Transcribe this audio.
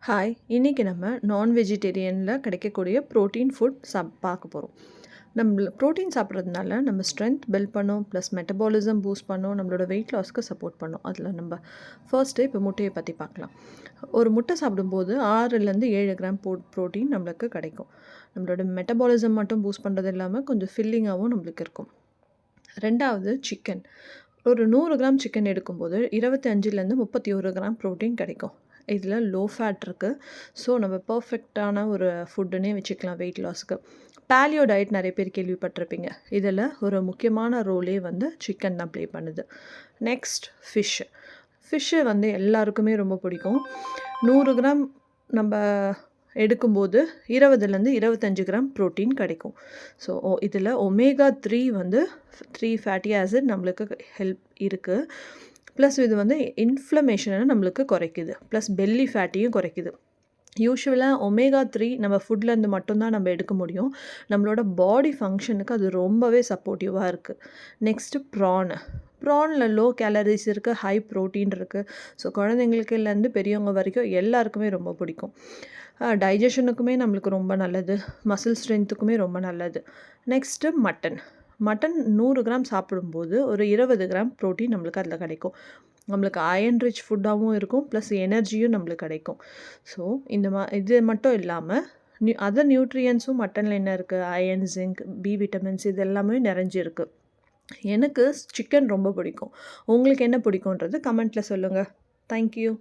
Hi, இன்றைக்கி நம்ம நான் வெஜிடேரியனில் கிடைக்கக்கூடிய ப்ரோட்டீன் ஃபுட் பார்க்க போகிறோம். நம்ம ப்ரோட்டீன் சாப்பிட்றதுனால நம்ம ஸ்ட்ரென்த் பில்ட் பண்ணோம், ப்ளஸ் மெட்டபாலிசம் பூஸ்ட் பண்ணோம், நம்மளோட வெயிட் லாஸ்க்கு சப்போர்ட் பண்ணோம். அதில் நம்ம ஃபர்ஸ்ட்டு இப்போ முட்டையை பற்றி பார்க்கலாம். ஒரு முட்டை சாப்பிடும்போது 6லேருந்து 7 கிராம் ப்ரோட்டீன் நம்மளுக்கு கிடைக்கும். நம்மளோட மெட்டபாலிசம் மட்டும் பூஸ்ட் பண்ணுறது இல்லாமல் கொஞ்சம் ஃபில்லிங்காகவும் நம்மளுக்கு இருக்கும். ரெண்டாவது சிக்கன். ஒரு 100 கிராம் சிக்கன் எடுக்கும்போது 25லேருந்து 31 கிராம் ப்ரோட்டீன் கிடைக்கும். இதில் லோ ஃபேட் இருக்குது. ஸோ நம்ம பர்ஃபெக்டான ஒரு ஃபுட்டுன்னே வச்சுக்கலாம் வெயிட் லாஸ்க்கு. பேலியோ டயட் நிறைய பேர் கேள்விப்பட்டிருப்பீங்க. இதில் ஒரு முக்கியமான ரோலே சிக்கன் தான் ப்ளே பண்ணுது. நெக்ஸ்ட் ஃபிஷ்ஷு எல்லாருக்குமே ரொம்ப பிடிக்கும். 100 கிராம் நம்ம எடுக்கும்போது 20லேருந்து 25 கிராம் ப்ரோட்டீன் கிடைக்கும். ஸோ இதில் ஒமேகா 3 3 ஃபேட்டி ஆசிட் நம்மளுக்கு ஹெல்ப் இருக்குது. ப்ளஸ் இது இன்ஃப்ளமேஷனை நம்மளுக்கு குறைக்குது, ப்ளஸ் பெல்லி ஃபேட்டியும் குறைக்குது. யூஸ்வலாக ஒமேகா 3 நம்ம ஃபுட்லேருந்து மட்டும்தான் நம்ம எடுக்க முடியும். நம்மளோட பாடி ஃபங்க்ஷனுக்கு அது ரொம்பவே சப்போர்ட்டிவாக இருக்குது. நெக்ஸ்ட்டு ப்ரானில் லோ கேலரிஸ் இருக்குது, ஹை ப்ரோட்டீன் இருக்குது. ஸோ குழந்தைங்களுக்குலேருந்து பெரியவங்க வரைக்கும் எல்லாருக்குமே ரொம்ப பிடிக்கும். டைஜஷனுக்குமே நம்மளுக்கு ரொம்ப நல்லது, மசில் ஸ்ட்ரென்த்துக்குமே ரொம்ப நல்லது. நெக்ஸ்ட்டு மட்டன் 100 கிராம் சாப்பிடும்போது ஒரு 20 கிராம் ப்ரோட்டீன் நம்மளுக்கு அதில் கிடைக்கும். நம்மளுக்கு அயன் ரிச் ஃபுட்டாகவும் இருக்கும், ப்ளஸ் எனர்ஜியும் நம்மளுக்கு கிடைக்கும். ஸோ இது மட்டும் இல்லாமல் அதர் நியூட்ரியன்ஸும் மட்டனில் என்ன இருக்குது, அயன், ஜிங்க், பி விட்டமின்ஸ் இது எல்லாமே நிறைஞ்சிருக்கு. எனக்கு சிக்கன் ரொம்ப பிடிக்கும். உங்களுக்கு என்ன பிடிக்குன்றது கமெண்ட்டில் சொல்லுங்கள். தேங்க்யூ.